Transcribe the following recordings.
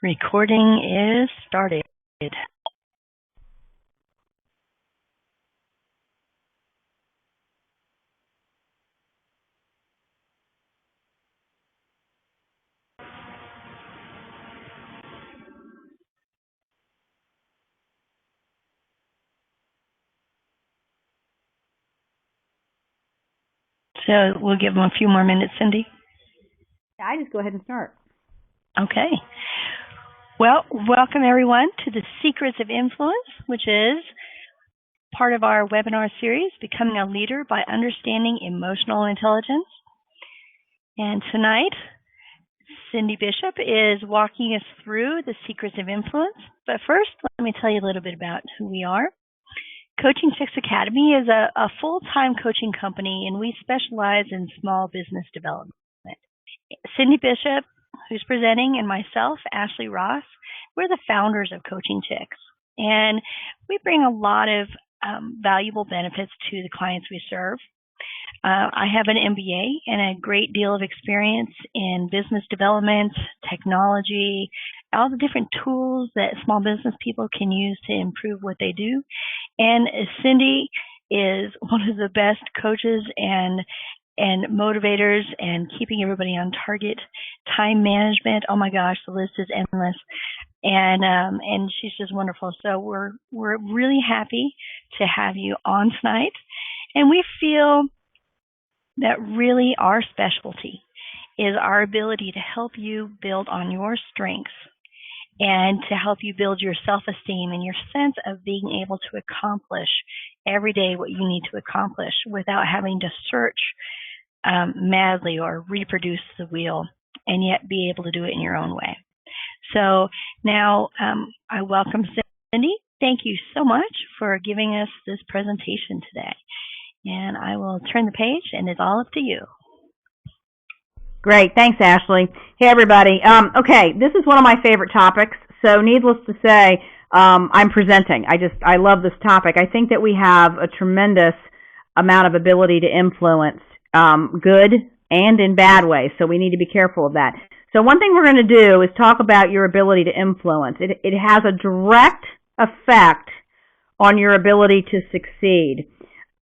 Recording is started. So we'll give them a few more minutes, Cindy. I just go ahead and start. Okay. Well, welcome everyone to the Secrets of Influence, which is part of our webinar series, Becoming a Leader by Understanding Emotional Intelligence. And tonight, Cindy Bishop is walking us through the Secrets of Influence. But first, let me tell you a little bit about who we are. Coaching Chicks Academy is a full-time coaching company, and we specialize in small business development. Cindy Bishop, who's presenting, and myself, Ashley Ross, we're the founders of Coaching Chicks. And we bring a lot of valuable benefits to the clients we serve. I have an MBA and a great deal of experience in business development, technology, all the different tools that small business people can use to improve what they do. And Cindy is one of the best coaches and motivators and keeping everybody on target. Time management, oh my gosh, the list is endless. And she's just wonderful. So we're really happy to have you on tonight. And we feel that really our specialty is our ability to help you build on your strengths and to help you build your self-esteem and your sense of being able to accomplish every day what you need to accomplish without having to search madly or reproduce the wheel, and yet be able to do it in your own way. So now I welcome Cindy. Thank you so much for giving us this presentation today. And I will turn the page, and it's all up to you. Great. Thanks, Ashley. Hey, everybody. Okay, this is one of my favorite topics. So needless to say, I'm presenting. I love this topic. I think that we have a tremendous amount of ability to influence, good and in bad ways. So we need to be careful of that. So one thing we're going to do is talk about your ability to influence. It has a direct effect on your ability to succeed.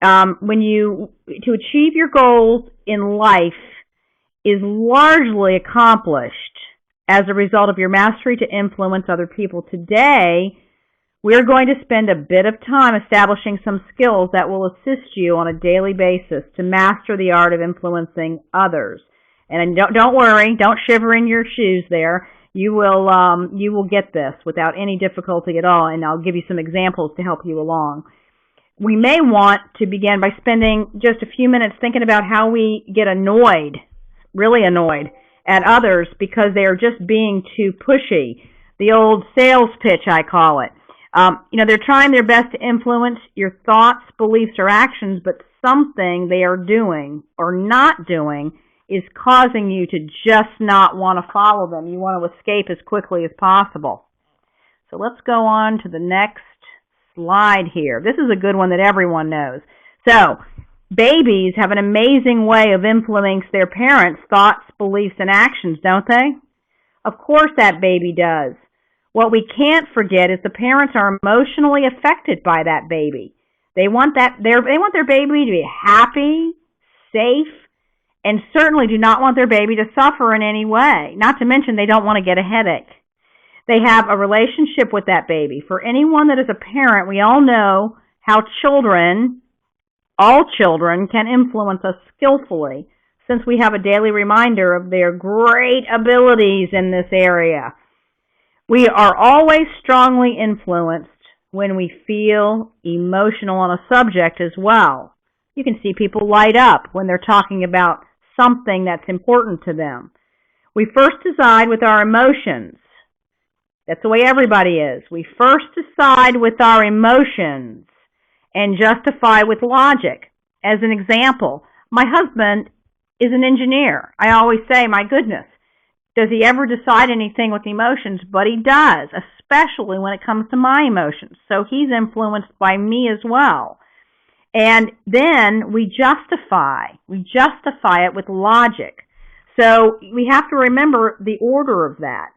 To achieve your goals in life is largely accomplished as a result of your mastery to influence other people. Today, we're going to spend a bit of time establishing some skills that will assist you on a daily basis to master the art of influencing others. And don't worry, don't shiver in your shoes there. You will get this without any difficulty at all, and I'll give you some examples to help you along. We may want to begin by spending just a few minutes thinking about how we get annoyed, really annoyed, at others because they are just being too pushy. The old sales pitch, I call it. They're trying their best to influence your thoughts, beliefs, or actions, but something they are doing or not doing is causing you to just not want to follow them. You want to escape as quickly as possible. So let's go on to the next slide here. This is a good one that everyone knows. So, babies have an amazing way of influencing their parents' thoughts, beliefs, and actions, don't they? Of course that baby does. What we can't forget is the parents are emotionally affected by that baby. They want their baby to be happy, safe, and certainly do not want their baby to suffer in any way. Not to mention they don't want to get a headache. They have a relationship with that baby. For anyone that is a parent, we all know how all children can influence us skillfully, since we have a daily reminder of their great abilities in this area. We are always strongly influenced when we feel emotional on a subject as well. You can see people light up when they're talking about something that's important to them. We first decide with our emotions. That's the way everybody is. We first decide with our emotions and justify with logic. As an example, my husband is an engineer. I always say, my goodness, does he ever decide anything with emotions? But he does, especially when it comes to my emotions. So he's influenced by me as well. And then we justify it with logic. So we have to remember the order of that.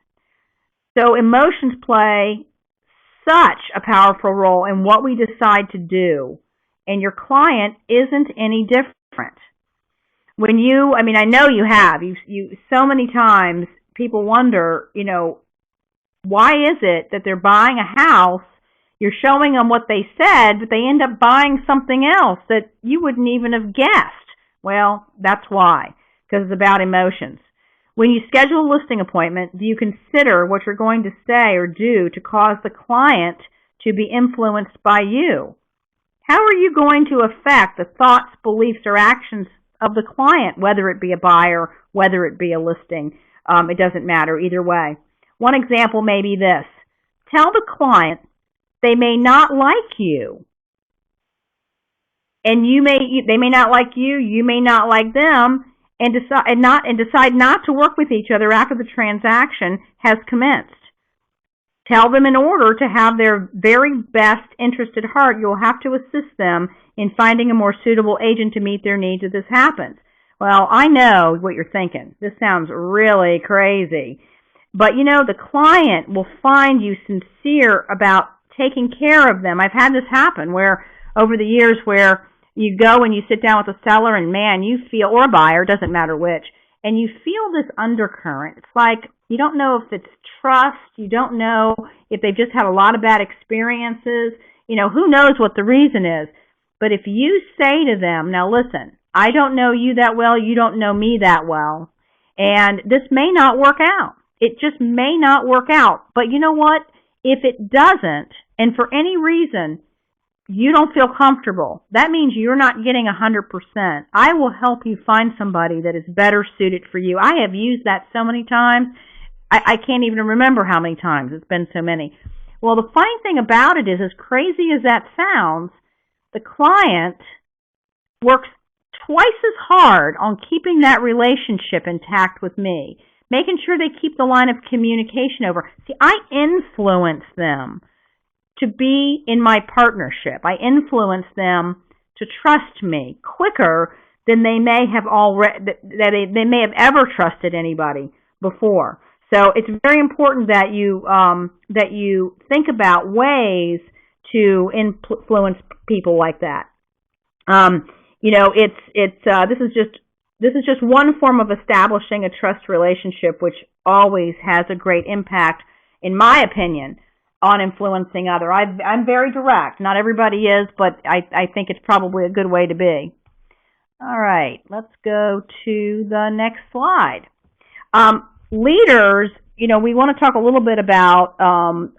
So emotions play such a powerful role in what we decide to do, and your client isn't any different. When you, I know you have, you so many times people wonder, why is it that they're buying a house, you're showing them what they said, but they end up buying something else that you wouldn't even have guessed? Well, that's why, because it's about emotions. When you schedule a listing appointment, do you consider what you're going to say or do to cause the client to be influenced by you? How are you going to affect the thoughts, beliefs, or actions of the client, whether it be a buyer, whether it be a listing? It doesn't matter either way. One example may be this. Tell the client they may not like you. And they may not like you, you may not like them, and decide not to work with each other after the transaction has commenced. Tell them in order to have their very best interest at heart, you'll have to assist them in finding a more suitable agent to meet their needs if this happens. Well, I know what you're thinking. This sounds really crazy. But, the client will find you sincere about taking care of them. I've had this happen where over the years where you go and you sit down with a seller and, man, you feel, or a buyer, doesn't matter which, and you feel this undercurrent. It's like you don't know if it's trust. You don't know if they've just had a lot of bad experiences. Who knows what the reason is. But if you say to them, now listen, I don't know you that well, you don't know me that well, and this may not work out. It just may not work out. But you know what? If it doesn't, and for any reason you don't feel comfortable, that means you're not getting 100%. I will help you find somebody that is better suited for you. I have used that so many times. I can't even remember how many times. It's been so many. Well, the funny thing about it is, as crazy as that sounds, the client works twice as hard on keeping that relationship intact with me, making sure they keep the line of communication over. See, I influence them to be in my partnership. I influence them to trust me quicker than they may have they may have ever trusted anybody before. So it's very important that you think about ways to influence people like that. This is just one form of establishing a trust relationship, which always has a great impact, in my opinion, on influencing others. I'm very direct. Not everybody is, but I think it's probably a good way to be. All right, let's go to the next slide. Leaders, we want to talk a little bit about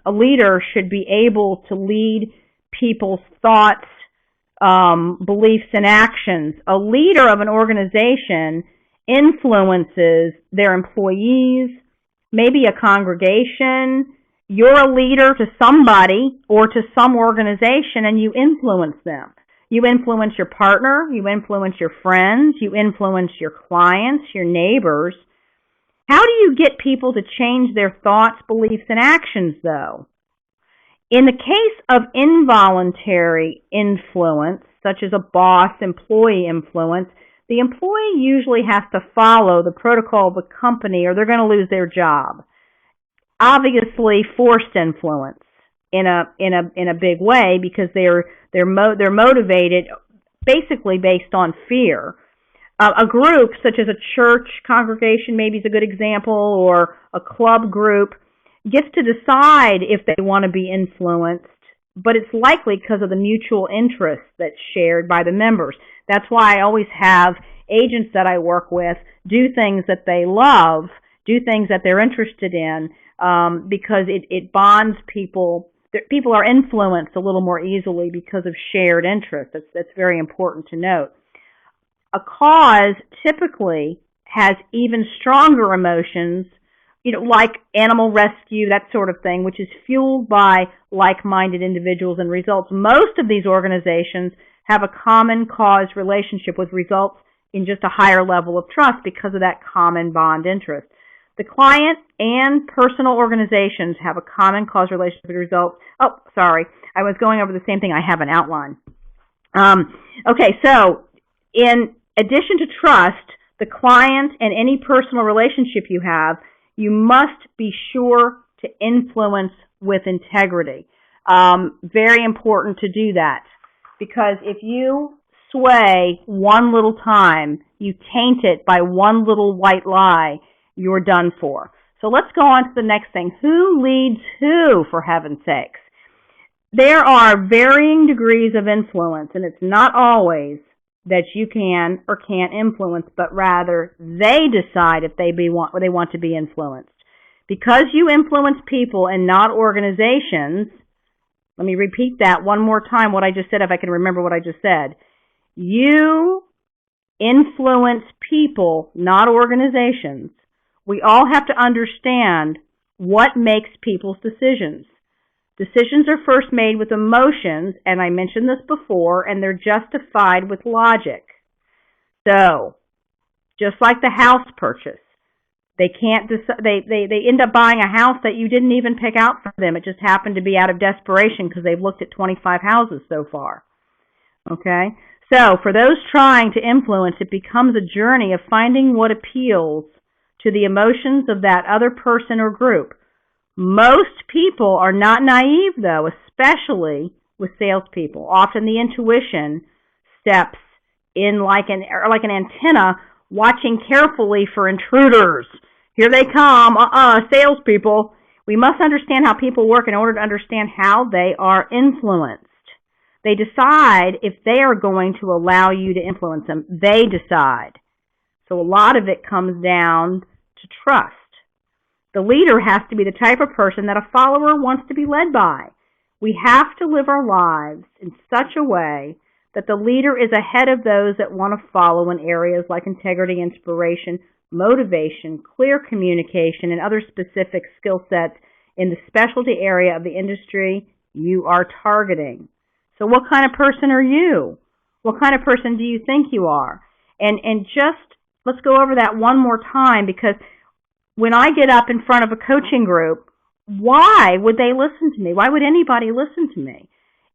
a leader should be able to lead people's thoughts, beliefs, and actions. A leader of an organization influences their employees, maybe a congregation. You're a leader to somebody or to some organization, and you influence them. You influence your partner, you influence your friends, you influence your clients, your neighbors. How do you get people to change their thoughts, beliefs, and actions, though? In the case of involuntary influence, such as a boss-employee influence, the employee usually has to follow the protocol of the company or they're going to lose their job. Obviously, forced influence in a big way because they're motivated basically based on fear. A group such as a church congregation maybe is a good example, or a club group, gets to decide if they want to be influenced, but it's likely because of the mutual interest that's shared by the members. That's why I always have agents that I work with do things that they love, do things that they're interested in, because it bonds people. People are influenced a little more easily because of shared interest. That's very important to note. A cause typically has even stronger emotions, like animal rescue, that sort of thing, which is fueled by like-minded individuals and results. Most of these organizations have a common cause relationship with results in just a higher level of trust because of that common bond interest. The client and personal organizations have a common cause relationship with results. Oh, sorry. I was going over the same thing. I have an outline. Okay, so in addition to trust, the client and any personal relationship you have, you must be sure to influence with integrity. Very important to do that, because if you sway one little time, you taint it by one little white lie, you're done for. So let's go on to the next thing. Who leads who, for heaven's sakes? There are varying degrees of influence, and it's not always that you can or can't influence, but rather they decide if they want to be influenced. Because you influence people and not organizations, let me repeat that one more time, what I just said, if I can remember what I just said. You influence people, not organizations. We all have to understand what makes people's decisions. Decisions are first made with emotions, and I mentioned this before, and they're justified with logic. So, just like the house purchase, they can't they end up buying a house that you didn't even pick out for them. It just happened to be out of desperation because they've looked at 25 houses so far. Okay? So, for those trying to influence, it becomes a journey of finding what appeals to the emotions of that other person or group. Most people are not naive, though, especially with salespeople. Often the intuition steps in like an antenna, watching carefully for intruders. Here they come, salespeople. We must understand how people work in order to understand how they are influenced. They decide if they are going to allow you to influence them. They decide. So a lot of it comes down to trust. The leader has to be the type of person that a follower wants to be led by. We have to live our lives in such a way that the leader is ahead of those that want to follow in areas like integrity, inspiration, motivation, clear communication, and other specific skill sets in the specialty area of the industry you are targeting. So what kind of person are you? What kind of person do you think you are? And just let's go over that one more time, because when I get up in front of a coaching group, why would they listen to me? Why would anybody listen to me?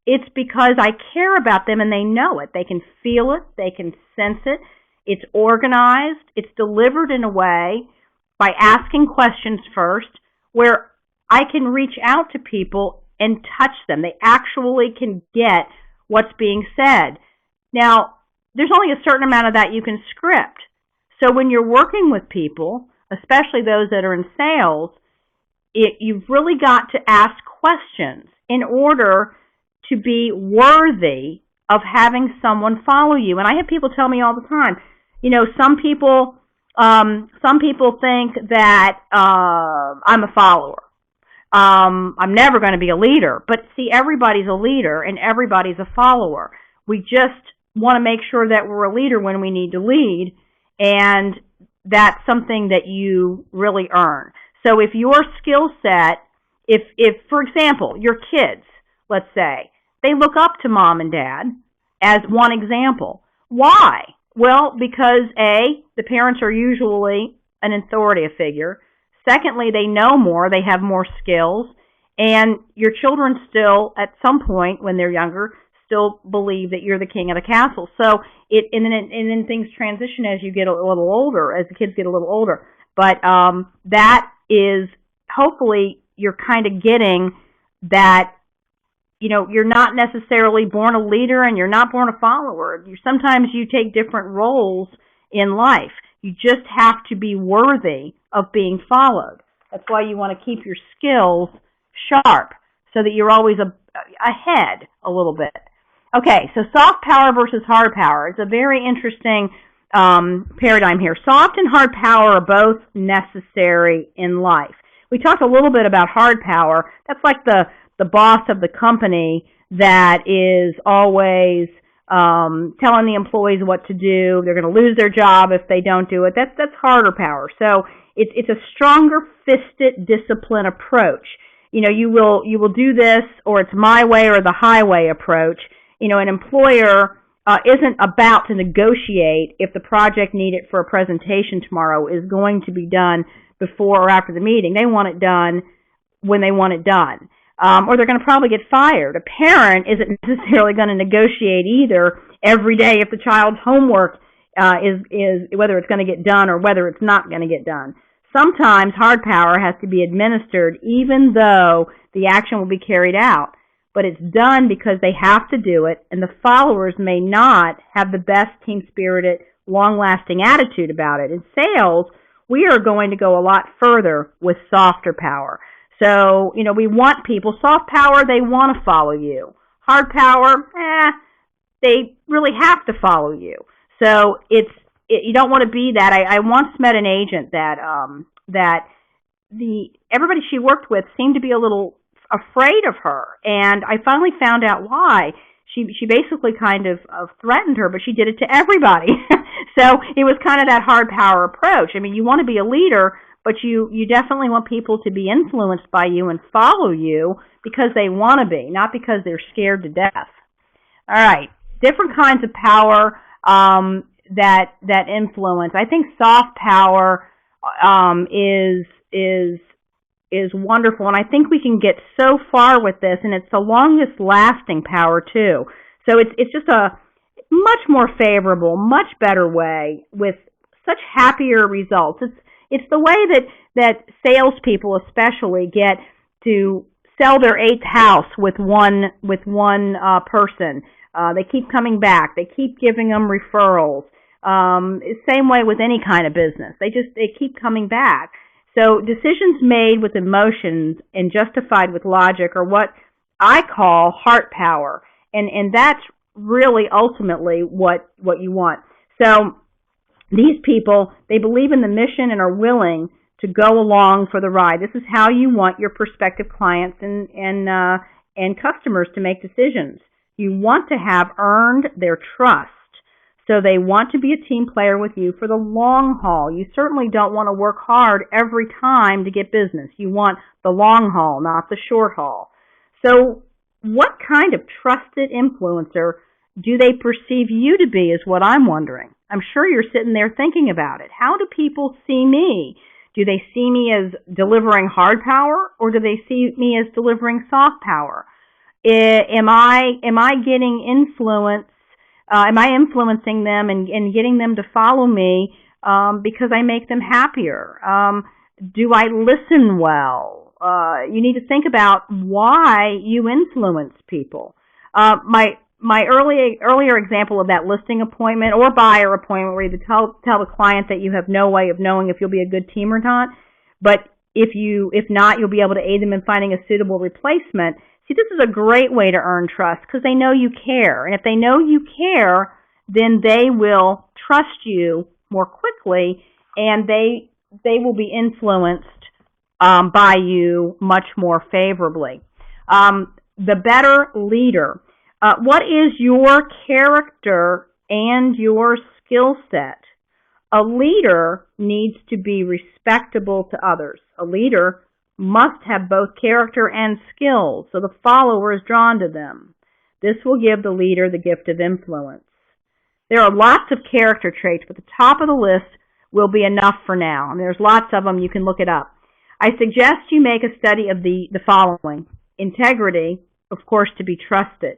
It's because I care about them and they know it. They can feel it. They can sense it. It's organized. It's delivered in a way by asking questions first where I can reach out to people and touch them. They actually can get what's being said. Now, there's only a certain amount of that you can script. So when you're working with people, especially those that are in sales, you've really got to ask questions in order to be worthy of having someone follow you. And I have people tell me all the time, some people think that I'm a follower. I'm never going to be a leader. But see, everybody's a leader and everybody's a follower. We just want to make sure that we're a leader when we need to lead, and that's something that you really earn. So if your skill set, if for example, your kids, let's say, they look up to mom and dad as one example. Why? Well, because A, the parents are usually an authoritative figure. Secondly, they know more, they have more skills, and your children still, at some point when they're younger, still believe that you're the king of the castle. So and then things transition as you get a little older, as the kids get a little older. But that is, hopefully, you're kind of getting that. You're not necessarily born a leader and you're not born a follower. Sometimes you take different roles in life. You just have to be worthy of being followed. That's why you want to keep your skills sharp so that you're always ahead a little bit. Okay, so soft power versus hard power. It's a very interesting paradigm here. Soft and hard power are both necessary in life. We talked a little bit about hard power. That's like the boss of the company that is always telling the employees what to do. They're going to lose their job if they don't do it. That's harder power. So it's a stronger fisted discipline approach. You will do this, or it's my way or the highway approach. An employer isn't about to negotiate if the project needed for a presentation tomorrow is going to be done before or after the meeting. They want it done when they want it done. Or they're going to probably get fired. A parent isn't necessarily going to negotiate either every day if the child's homework is whether it's going to get done or whether it's not going to get done. Sometimes hard power has to be administered even though the action will be carried out, but it's done because they have to do it, and the followers may not have the best team-spirited, long-lasting attitude about it. In sales, we are going to go a lot further with softer power. So, we want people, soft power, they want to follow you. Hard power, they really have to follow you. So you don't want to be that. I once met an agent that everybody she worked with seemed to be a little afraid of her, and I finally found out why. She basically kind of threatened her, but she did it to everybody. So it was kind of that hard power approach. I mean, you want to be a leader, but you definitely want people to be influenced by you and follow you because they want to be, not because they're scared to death. All right, different kinds of power that influence. I think soft power is wonderful, and I think we can get so far with this, and it's the longest lasting power too. So it's just a much more favorable, much better way with such happier results. It's the way that salespeople especially get to sell their 8th house with one person. They keep coming back. They keep giving them referrals. Same way with any kind of business. They keep coming back. So decisions made with emotions and justified with logic are what I call heart power. And that's really ultimately what you want. So these people, they believe in the mission and are willing to go along for the ride. This is how you want your prospective clients and customers to make decisions. You want to have earned their trust. So they want to be a team player with you for the long haul. You certainly don't want to work hard every time to get business. You want the long haul, not the short haul. So what kind of trusted influencer do they perceive you to be is what I'm wondering. I'm sure you're sitting there thinking about it. How do people see me? Do they see me as delivering hard power, or do they see me as delivering soft power? Am I getting influence? Am I influencing them and getting them to follow me because I make them happier? Do I listen well? You need to think about why you influence people. My earlier example of that listing appointment or buyer appointment where you tell the client that you have no way of knowing if you'll be a good team or not, but if not, you'll be able to aid them in finding a suitable replacement. See, this is a great way to earn trust because they know you care. And if they know you care, then they will trust you more quickly, and they will be influenced by you much more favorably. The better leader. What is your character and your skill set? A leader needs to be respectable to others. A leader must have both character and skills, so the follower is drawn to them. This will give the leader the gift of influence. There are lots of character traits, but the top of the list will be enough for now. And there's lots of them. You can look it up. I suggest you make a study of the following. Integrity, of course, to be trusted.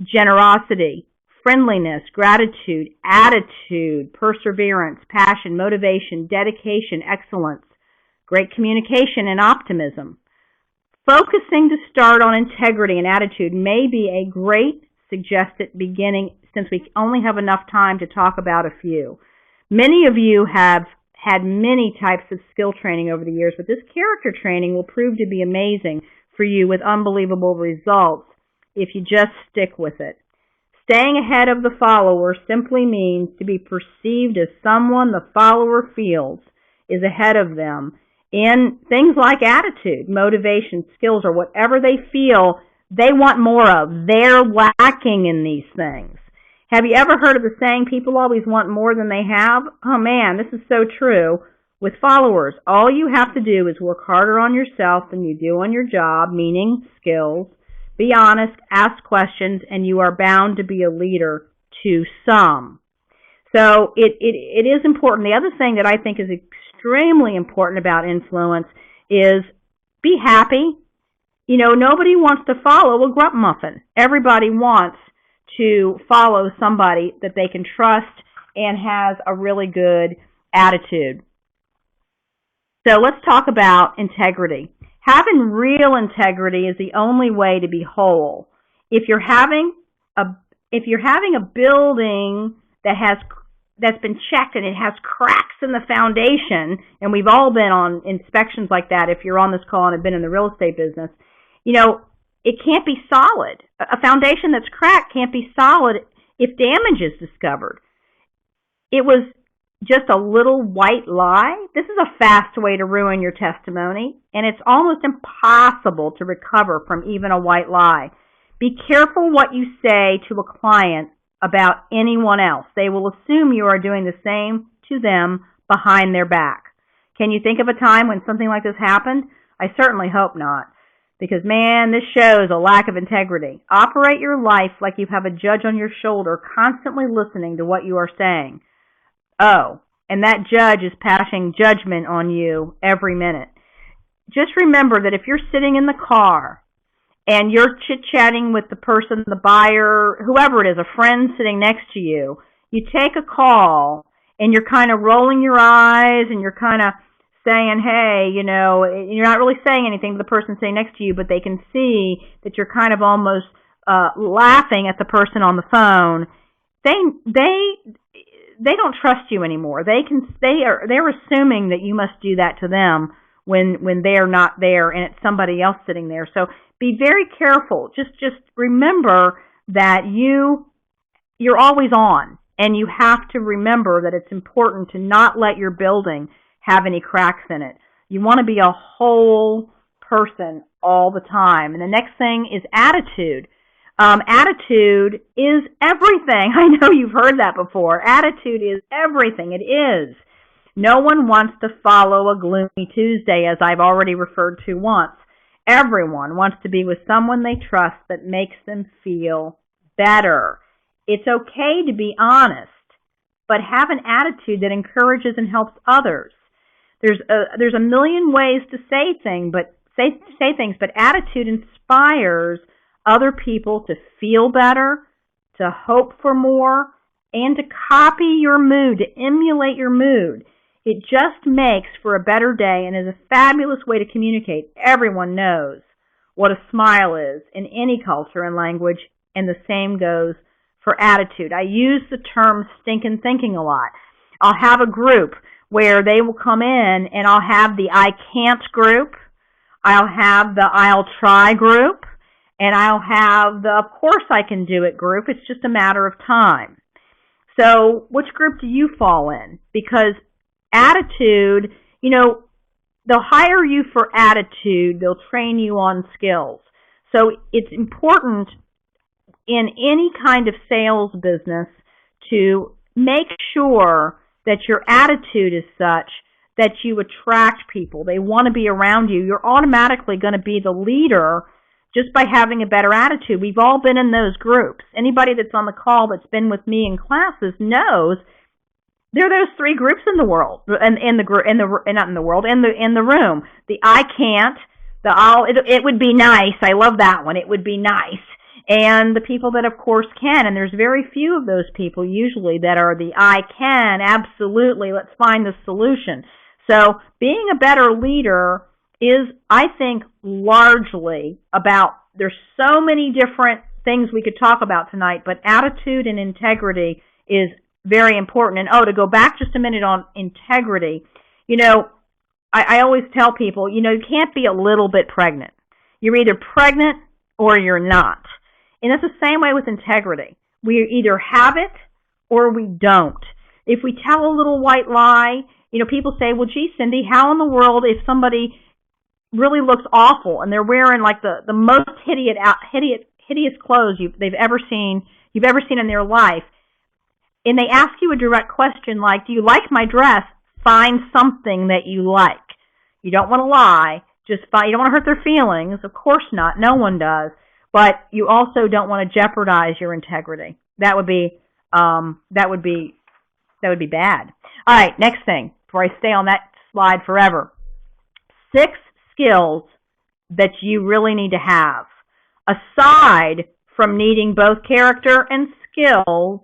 Generosity, friendliness, gratitude, attitude, perseverance, passion, motivation, dedication, excellence, great communication, and optimism. Focusing to start on integrity and attitude may be a great suggested beginning since we only have enough time to talk about a few. Many of you have had many types of skill training over the years, but this character training will prove to be amazing for you with unbelievable results if you just stick with it. Staying ahead of the follower simply means to be perceived as someone the follower feels is ahead of them in things like attitude, motivation, skills, or whatever they feel they want more of. They're lacking in these things. Have you ever heard of the saying, people always want more than they have? Oh man, this is so true. With followers, all you have to do is work harder on yourself than you do on your job, meaning skills. Be honest, ask questions, and you are bound to be a leader to some. So it is important. The other thing that I think is extremely important about influence is be happy. You know, nobody wants to follow a grump muffin. Everybody wants to follow somebody that they can trust and has a really good attitude. So let's talk about integrity. Having real integrity is the only way to be whole. If you're having a building that's been checked and it has cracks in the foundation, and we've all been on inspections like that if you're on this call and have been in the real estate business, it can't be solid. A foundation that's cracked can't be solid if damage is discovered. It was just a little white lie. This is a fast way to ruin your testimony, and it's almost impossible to recover from even a white lie. Be careful what you say to a client about anyone else. They will assume you are doing the same to them behind their back. Can you think of a time when something like this happened? I certainly hope not, because, man, this shows a lack of integrity. Operate your life like you have a judge on your shoulder constantly listening to what you are saying. Oh, and that judge is passing judgment on you every minute. Just remember that if you're sitting in the car and you're chit-chatting with the person, the buyer, whoever it is, a friend sitting next to you, you take a call and you're kind of rolling your eyes and you're kind of saying, hey, you're not really saying anything to the person sitting next to you, but they can see that you're kind of almost laughing at the person on the phone. They don't trust you anymore. They're assuming that you must do that to them when they're not there and it's somebody else sitting there. So be very careful. Just remember that you're always on, and you have to remember that it's important to not let your building have any cracks in it. You want to be a whole person all the time. And the next thing is attitude. Attitude is everything. I know you've heard that before. Attitude is everything. It is. No one wants to follow a gloomy Tuesday, as I've already referred to once. Everyone wants to be with someone they trust that makes them feel better. It's okay to be honest, but have an attitude that encourages and helps others. There's a million ways to say things, but attitude inspires other people to feel better, to hope for more, and to copy your mood, to emulate your mood. It just makes for a better day and is a fabulous way to communicate. Everyone knows what a smile is in any culture and language, and the same goes for attitude. I use the term stinking thinking a lot. I'll have a group where they will come in, and I'll have the I can't group, I'll have the I'll try group, and I'll have the of course I can do it group. It's just a matter of time. So which group do you fall in? Because attitude, they'll hire you for attitude. They'll train you on skills. So it's important in any kind of sales business to make sure that your attitude is such that you attract people. They want to be around you. You're automatically going to be the leader just by having a better attitude. We've all been in those groups. Anybody that's on the call that's been with me in classes knows there are those three groups in the world, not in the world, in the room. The I can't, it would be nice. I love that one. It would be nice. And the people that, of course, can. And there's very few of those people usually that are the I can, absolutely, let's find the solution. So being a better leader is, I think, largely about, there's so many different things we could talk about tonight, but attitude and integrity is very important. And to go back just a minute on integrity, I always tell people, you can't be a little bit pregnant. You're either pregnant or you're not. And it's the same way with integrity. We either have it or we don't. If we tell a little white lie, people say, well, gee, Cindy, how in the world if somebody really looks awful and they're wearing like the most hideous clothes you've ever seen in their life, and they ask you a direct question like, do you like my dress? Find something that you like. You don't want to lie. You don't want to hurt their feelings. Of course not. No one does. But you also don't want to jeopardize your integrity. That would be bad. All right, next thing, before I stay on that slide forever. 6 skills that you really need to have, aside from needing both character and skills.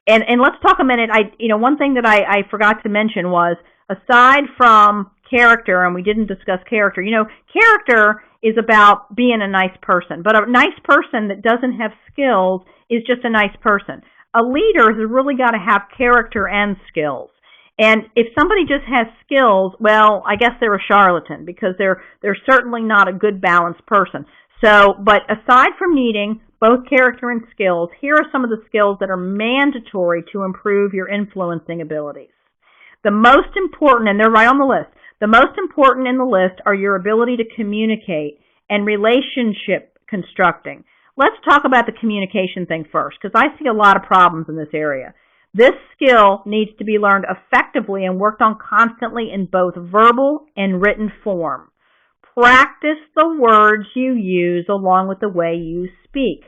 And let's talk a minute. One thing that I forgot to mention was, aside from character, and we didn't discuss character. Character is about being a nice person, but a nice person that doesn't have skills is just a nice person. A leader has really got to have character and skills. And if somebody just has skills, well, I guess they're a charlatan, because they're certainly not a good balanced person. So, but aside from needing both character and skills, here are some of the skills that are mandatory to improve your influencing abilities. The most important, and they're right on the list, the most important in the list are your ability to communicate and relationship constructing. Let's talk about the communication thing first, because I see a lot of problems in this area. This skill needs to be learned effectively and worked on constantly in both verbal and written form. Practice the words you use along with the way you speak.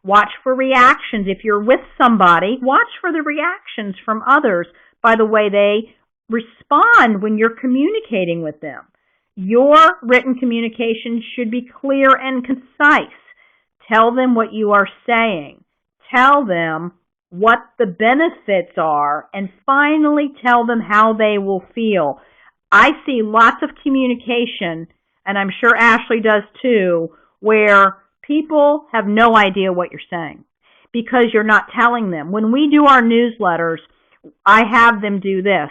Watch for reactions. If you're with somebody, watch for the reactions from others by the way they respond when you're communicating with them. Your written communication should be clear and concise. Tell them what you are saying. Tell them what the benefits are, and finally tell them how they will feel. I see lots of communication, and I'm sure Ashley does too, where people have no idea what you're saying because you're not telling them. When we do our newsletters, I have them do this.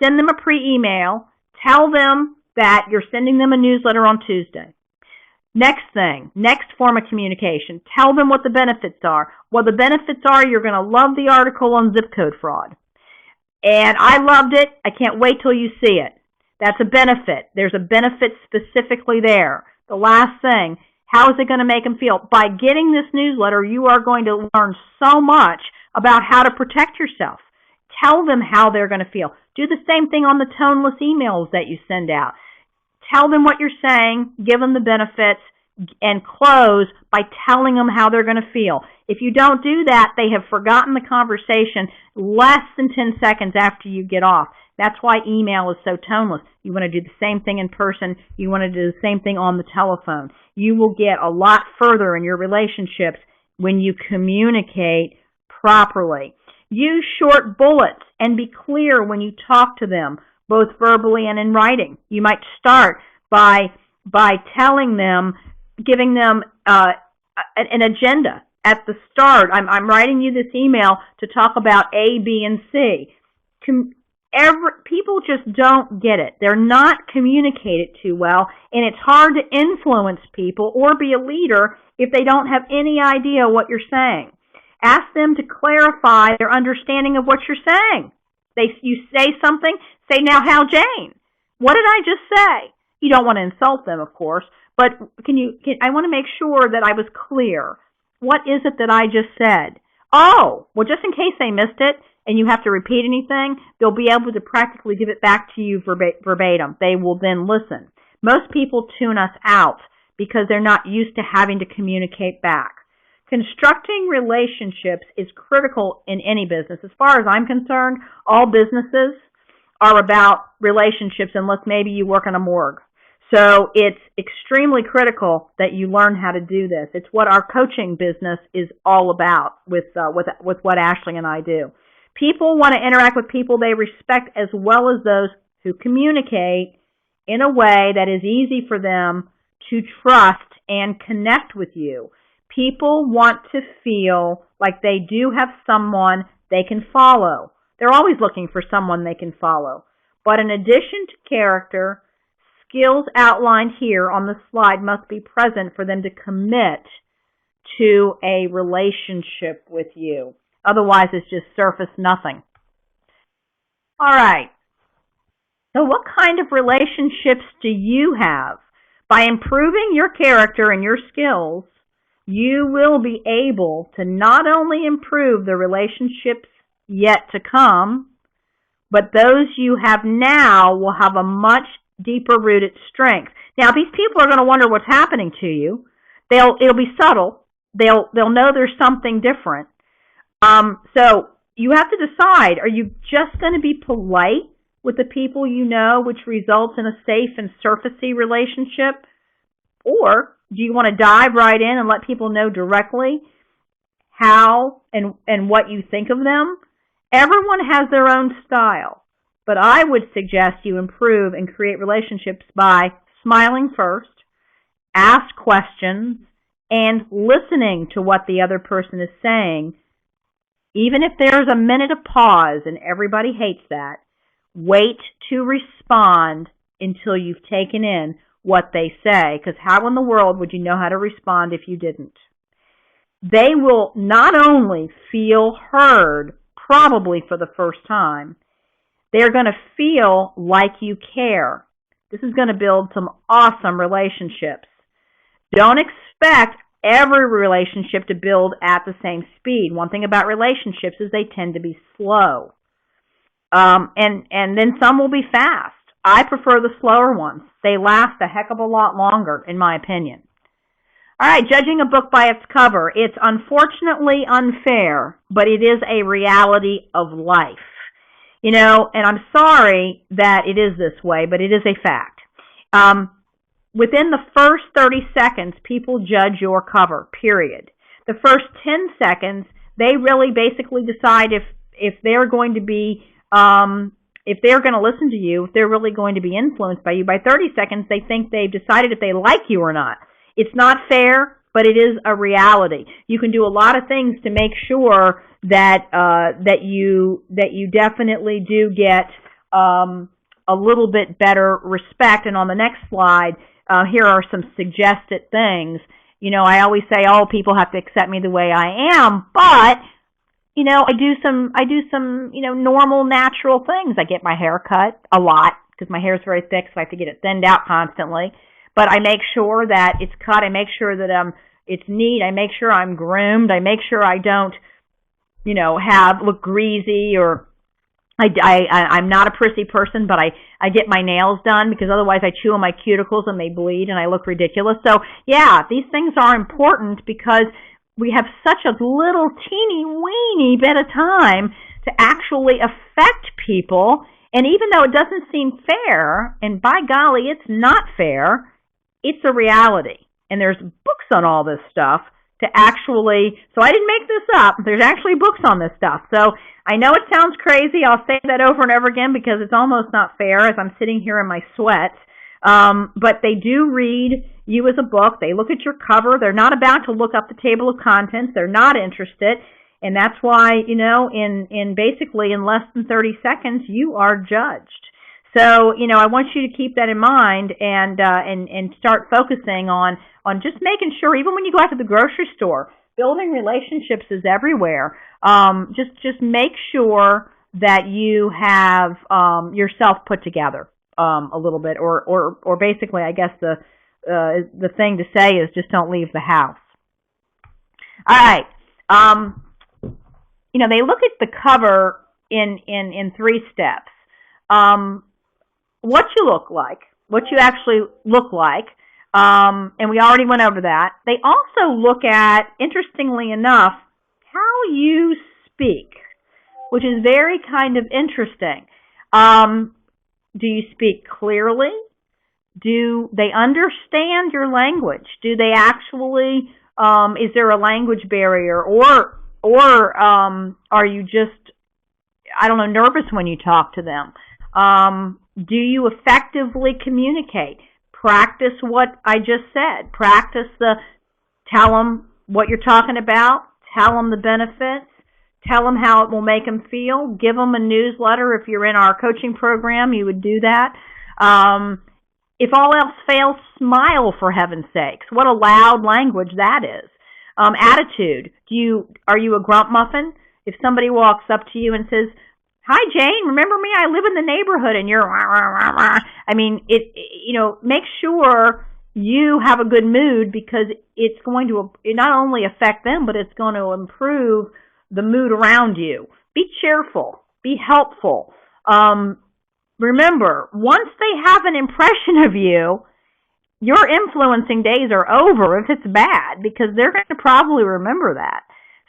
Send them a pre-email. Tell them that you're sending them a newsletter on Tuesday. Next thing, next form of communication, tell them what the benefits are. Well, the benefits are you're going to love the article on zip code fraud. And I loved it. I can't wait till you see it. That's a benefit. There's a benefit specifically there. The last thing, how is it going to make them feel? By getting this newsletter, you are going to learn so much about how to protect yourself. Tell them how they're going to feel. Do the same thing on the toneless emails that you send out. Tell them what you're saying, give them the benefits, and close by telling them how they're going to feel. If you don't do that, they have forgotten the conversation less than 10 seconds after you get off. That's why email is so toneless. You want to do the same thing in person. You want to do the same thing on the telephone. You will get a lot further in your relationships when you communicate properly. Use short bullets and be clear when you talk to them, both verbally and in writing. You might start by telling them, giving them an agenda at the start. I'm writing you this email to talk about A, B, and C. People just don't get it. They're not communicated too well, and it's hard to influence people or be a leader if they don't have any idea what you're saying. Ask them to clarify their understanding of what you're saying. You say something, say, now how, Jane? What did I just say? You don't want to insult them, of course, but I want to make sure that I was clear. What is it that I just said? Oh, well, just in case they missed it and you have to repeat anything, they'll be able to practically give it back to you verbatim. They will then listen. Most people tune us out because they're not used to having to communicate back. Constructing relationships is critical in any business. As far as I'm concerned, all businesses are about relationships unless maybe you work in a morgue. So it's extremely critical that you learn how to do this. It's what our coaching business is all about with what Ashley and I do. People want to interact with people they respect as well as those who communicate in a way that is easy for them to trust and connect with you. People want to feel like they do have someone they can follow. They're always looking for someone they can follow. But in addition to character, skills outlined here on the slide must be present for them to commit to a relationship with you. Otherwise, it's just surface nothing. All right. So what kind of relationships do you have? By improving your character and your skills, you will be able to not only improve the relationships yet to come, but those you have now will have a much deeper rooted strength. Now, these people are going to wonder what's happening to you. It'll be subtle. They'll know there's something different. So you have to decide, are you just going to be polite with the people you know, which results in a safe and surfacey relationship? Or do you want to dive right in and let people know directly how and what you think of them? Everyone has their own style. but I would suggest you improve and create relationships by smiling first, ask questions, and listening to what the other person is saying. Even if there's a minute of pause, and everybody hates that, wait to respond until you've taken in what they say, because how in the world would you know how to respond if you didn't? They will not only feel heard, probably for the first time, they're going to feel like you care. This is going to build some awesome relationships. Don't expect every relationship to build at the same speed. One thing about relationships is they tend to be slow. And then some will be fast. I prefer the slower ones. They last a heck of a lot longer, in my opinion. All right, judging a book by its cover. It's unfortunately unfair, but it is a reality of life. You know, and I'm sorry that it is this way, but it is a fact. Within the first 30 seconds, people judge your cover, period. The first 10 seconds, they really basically decide if they're going to be, if they're going to listen to you, if they're really going to be influenced by you. By 30 seconds, they think they've decided if they like you or not. It's not fair, but it is a reality. You can do a lot of things to make sure that that you definitely do get a little bit better respect. And on the next slide, here are some suggested things. You know, I always say, oh, people have to accept me the way I am, but you know, I do some, you know, normal, natural things. I get my hair cut a lot because my hair is very thick, so I have to get it thinned out constantly. But I make sure that it's cut. I make sure that it's neat. I make sure I'm groomed. I make sure I don't, you know, look greasy, or I'm not a prissy person, but I get my nails done because otherwise I chew on my cuticles and they bleed and I look ridiculous. So yeah, these things are important because we have such a little teeny weeny bit of time to actually affect people. And even though it doesn't seem fair, and by golly, it's not fair, it's a reality. And there's books on all this stuff to actually, so I didn't make this up. There's actually books on this stuff. So I know it sounds crazy. I'll say that over and over again because it's almost not fair as I'm sitting here in my sweats. But they do read you as a book. They look at your cover. They're not about to look up the table of contents. They're not interested. And that's why, you know, in basically in less than 30 seconds, you are judged. So, you know, I want you to keep that in mind and start focusing on just making sure, even when you go out to the grocery store, building relationships is everywhere. Just make sure that you have yourself put together a little bit, or basically, I guess the thing to say is just don't leave the house. All right. You know, they look at the cover in 3 steps. What you look like, what you actually look like, and we already went over that. They also look at, interestingly enough, how you speak, which is very kind of interesting. Do you speak clearly? Do they understand your language? Do they actually, is there a language barrier, or are you just, I don't know, nervous when you talk to them? Do you effectively communicate? Practice what I just said. Practice tell them what you're talking about. Tell them the benefits. Tell them how it will make them feel. Give them a newsletter. If you're in our coaching program, you would do that. If all else fails, smile, for heaven's sakes. What a loud language that is. Attitude. Are you a grump muffin? If somebody walks up to you and says, "Hi, Jane, remember me? I live in the neighborhood," and you're, I mean, you know, make sure you have a good mood, because it's going to not only affect them, but it's going to improve the mood around you. Be cheerful. Be helpful. Remember, once they have an impression of you, your influencing days are over if it's bad, because they're going to probably remember that.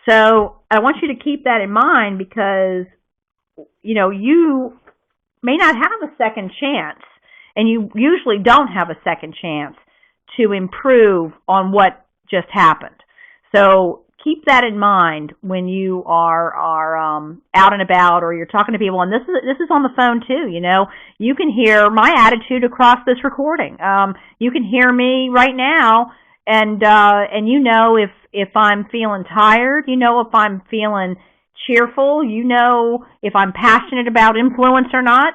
So I want you to keep that in mind, because you know, you may not have a second chance, and you usually don't have a second chance to improve on what just happened. So keep that in mind when you are out and about or you're talking to people. And this is on the phone too. You can hear my attitude across this recording. You can hear me right now, and if I'm feeling tired. If I'm feeling cheerful. If I'm passionate about influence or not.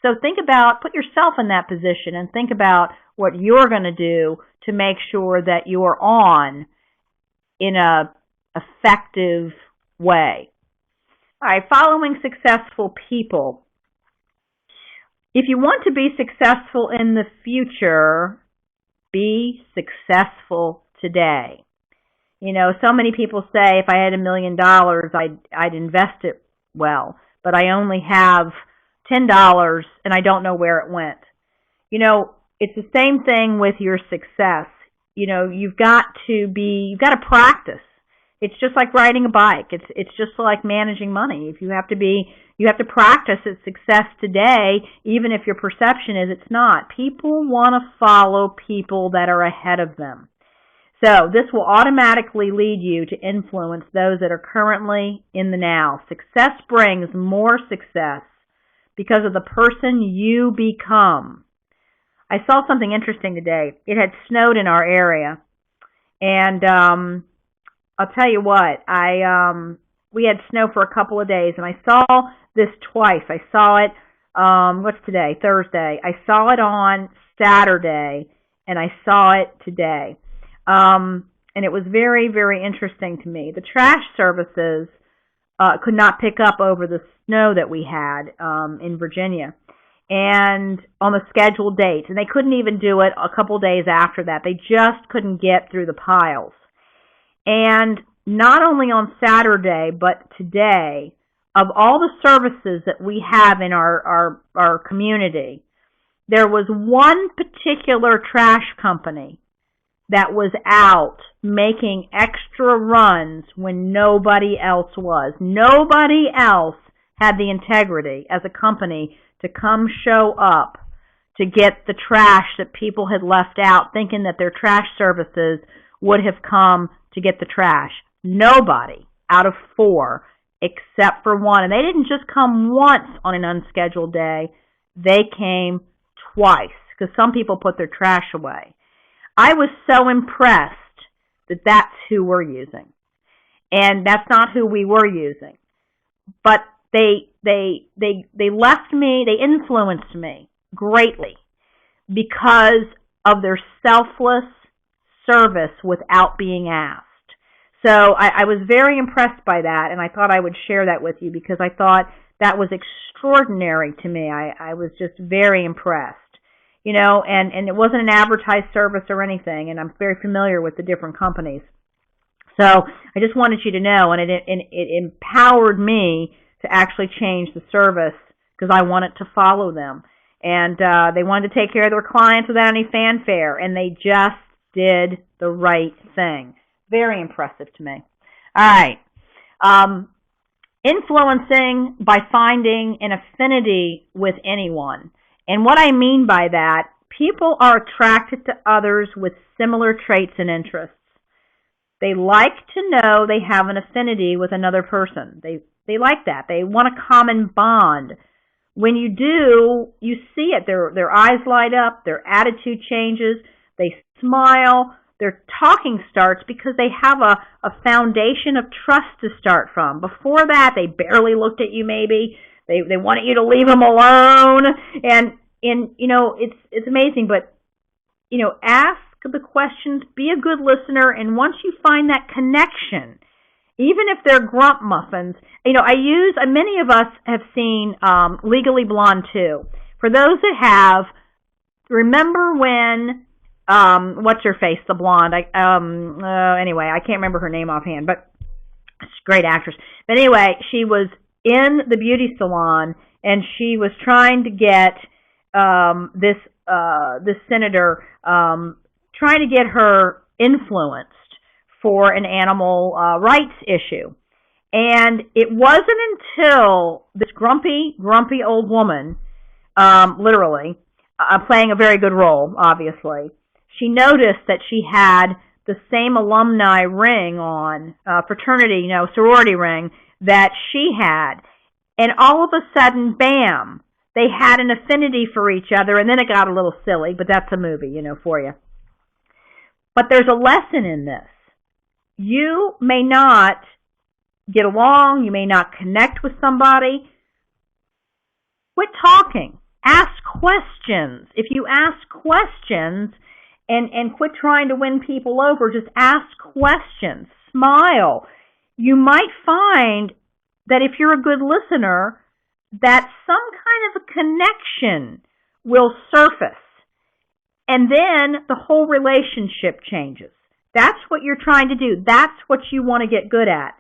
So put yourself in that position and think about what you're going to do to make sure that you're on in a effective way. All right, following successful people. If you want to be successful in the future, be successful today. So many people say if I had $1 million, I'd invest it well, but I only have $10 and I don't know where it went. It's the same thing with your success. You've got to practice. It's just like riding a bike. It's just like managing money. You have to practice at success today, even if your perception is it's not. People want to follow people that are ahead of them. So this will automatically lead you to influence those that are currently in the now. Success brings more success because of the person you become. I saw something interesting today. It had snowed in our area, and I'll tell you what, we had snow for a couple of days, and I saw this twice. I saw it, what's today? Thursday. I saw it on Saturday, and I saw it today. And it was very, very interesting to me. The trash services could not pick up over the snow that we had in Virginia, and on the scheduled dates. And they couldn't even do it a couple days after that. They just couldn't get through the piles. And not only on Saturday, but today, of all the services that we have in our community, there was one particular trash company that was out making extra runs when nobody else was. Nobody else had the integrity as a company to come show up to get the trash that people had left out, thinking that their trash services would have come to get the trash. Nobody out of 4 except for one. And they didn't just come once on an unscheduled day. They came twice because some people put their trash away. I was so impressed that that's who we're using. And that's not who we were using. But they left me, they influenced me greatly because of their selfless service without being asked. So I was very impressed by that, and I thought I would share that with you because I thought that was extraordinary to me. I was just very impressed. And it wasn't an advertised service or anything, and I'm very familiar with the different companies. So I just wanted you to know, and it empowered me to actually change the service because I wanted to follow them. And they wanted to take care of their clients without any fanfare, and they just did the right thing. Very impressive to me. All right. Influencing by finding an affinity with anyone. And what I mean by that, people are attracted to others with similar traits and interests. They like to know they have an affinity with another person. They like that. They want a common bond. When you do, you see it. Their eyes light up, their attitude changes, they smile, their talking starts because they have a foundation of trust to start from. Before that, they barely looked at you maybe. They wanted you to leave them alone. And it's amazing, but, ask the questions, be a good listener, and once you find that connection, even if they're grump muffins, many of us have seen Legally Blonde 2. For those that have, remember when, what's her face, the blonde, anyway, I can't remember her name offhand, but she's a great actress. But anyway, she was in the beauty salon, and she was trying to get this senator, trying to get her influenced for an animal rights issue. And it wasn't until this grumpy old woman, literally, playing a very good role, obviously, she noticed that she had the same alumni ring on, fraternity, sorority ring that she had. And all of a sudden, bam, they had an affinity for each other, and then it got a little silly, but that's a movie, for you. But there's a lesson in this. You may not get along, you may not connect with somebody. Quit talking. Ask questions. If you ask questions and quit trying to win people over, just ask questions. Smile. You might find that if you're a good listener, that some kind of a connection will surface. And then the whole relationship changes. That's what you're trying to do. That's what you want to get good at.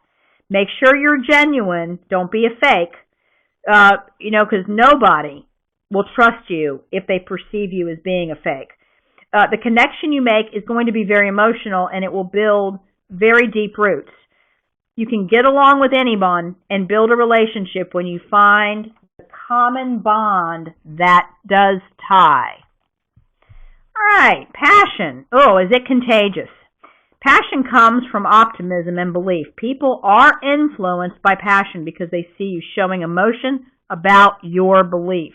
Make sure you're genuine. Don't be a fake. Because nobody will trust you if they perceive you as being a fake. The connection you make is going to be very emotional, and it will build very deep roots. You can get along with anyone and build a relationship when you find the common bond that does tie. All right, passion. Oh, is it contagious? Passion comes from optimism and belief. People are influenced by passion because they see you showing emotion about your belief.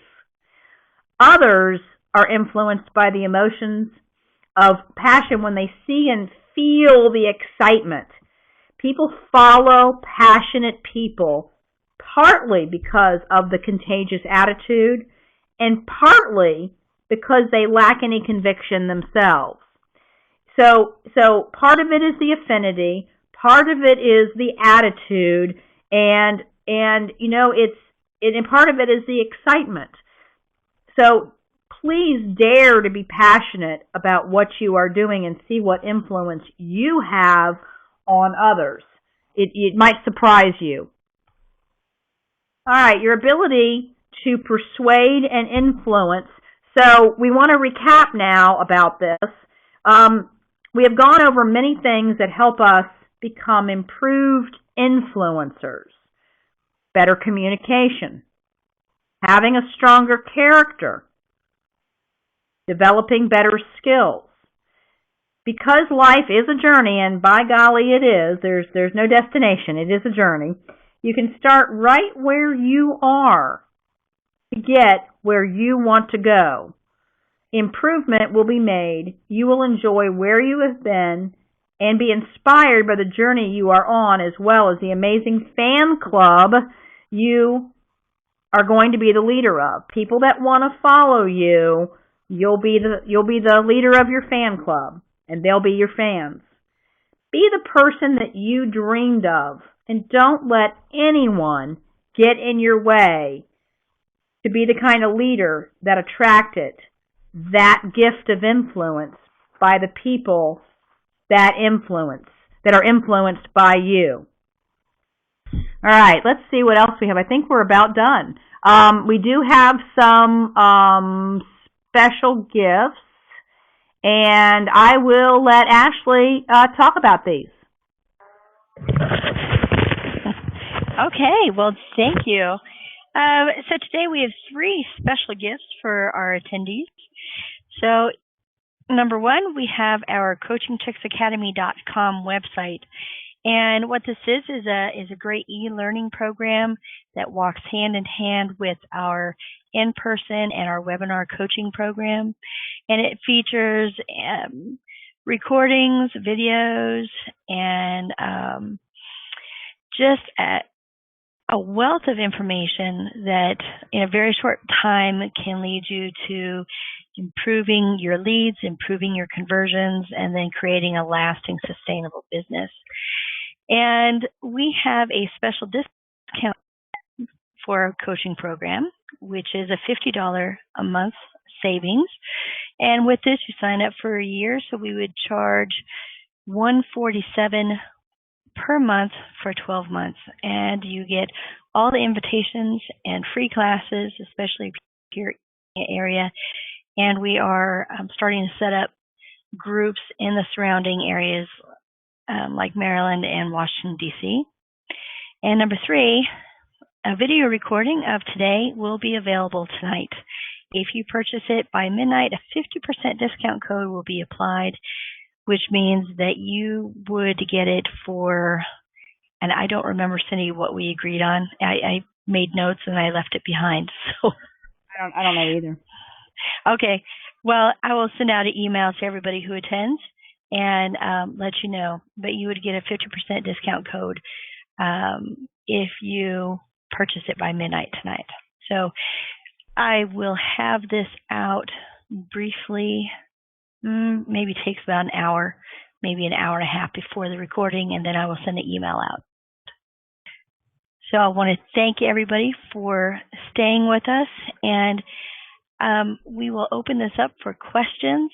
Others are influenced by the emotions of passion when they see and feel the excitement. People follow passionate people partly because of the contagious attitude and partly because they lack any conviction themselves. So part of it is the affinity, part of it is the attitude, and part of it is the excitement. So please dare to be passionate about what you are doing and see what influence you have on others. It might surprise you. All right, your ability to persuade and influence. So we want to recap now about this. We have gone over many things that help us become improved influencers. Better communication, having a stronger character, developing better skills. Because life is a journey, and by golly it is, there's no destination, it is a journey, you can start right where you are to get where you want to go. Improvement will be made. You will enjoy where you have been and be inspired by the journey you are on, as well as the amazing fan club you are going to be the leader of. People that want to follow you, you'll be the leader of your fan club, and they'll be your fans. Be the person that you dreamed of, and don't let anyone get in your way to be the kind of leader that attracted that gift of influence by the people that are influenced by you. All right, let's see what else we have. I think we're about done. We do have some special gifts, and I will let Ashley talk about these. Okay, well, thank you. So today we have 3 special gifts for our attendees. So number 1, we have our coachingtricksacademy.com website. And what this is a great e-learning program that walks hand in hand with our in-person and our webinar coaching program. And it features recordings, videos, and just a wealth of information that in a very short time can lead you to improving your leads, improving your conversions, and then creating a lasting, sustainable business. And we have a special discount for our coaching program, which is a $50 a month savings. And with this, you sign up for a year, so we would charge $147 per month for 12 months, and you get all the invitations and free classes, especially if you're in the area. And we are starting to set up groups in the surrounding areas like Maryland and Washington, D.C. And number 3, a video recording of today will be available tonight. If you purchase it by midnight, a 50% discount code will be applied. which means that you would get it for, and I don't remember, Cindy, what we agreed on. I made notes and I left it behind. So I don't know either. Okay. Well, I will send out an email to everybody who attends and let you know. But you would get a 50% discount code if you purchase it by midnight tonight. So I will have this out briefly. Maybe takes about an hour, maybe an hour and a half before the recording, and then I will send the email out. So I want to thank everybody for staying with us, and we will open this up for questions.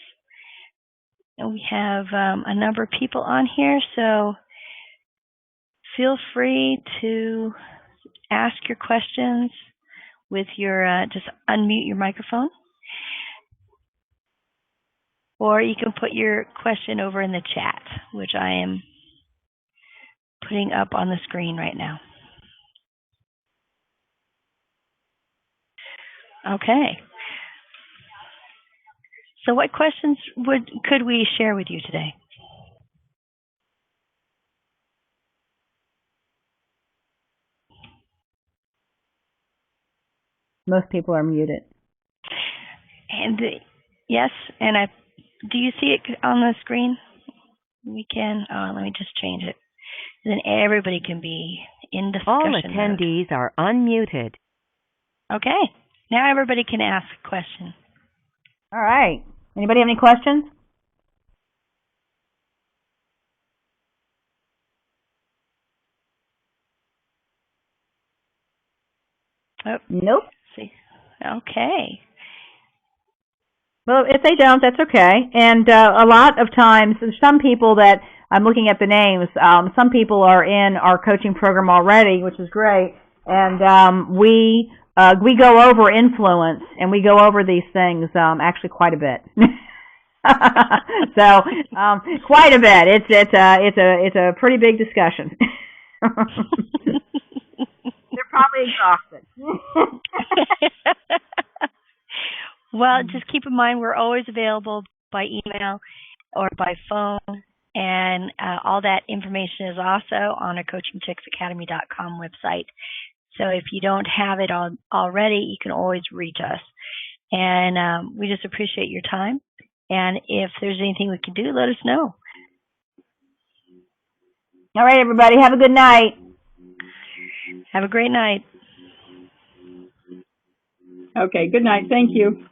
And we have a number of people on here, so feel free to ask your questions with your, just unmute your microphone. Or you can put your question over in the chat, which I am putting up on the screen right now. Okay. So what questions could we share with you today? Most people are muted. And yes, and do you see it on the screen? We can. Let me just change it. Then everybody can be in discussion. All attendees are unmuted. Okay. Now everybody can ask a question. All right. Anybody have any questions? Oh, nope. See. Okay. Well, if they don't, that's okay. And a lot of times, there's some people that I'm looking at the names. Some people are in our coaching program already, which is great. And we go over influence, and we go over these things actually quite a bit. So quite a bit. It's a pretty big discussion. They're probably exhausted. Well, just keep in mind we're always available by email or by phone, and all that information is also on our CoachingChicksAcademy.com website. So if you don't have it already, you can always reach us. And we just appreciate your time. And if there's anything we can do, let us know. All right, everybody. Have a good night. Have a great night. Okay, good night. Thank you.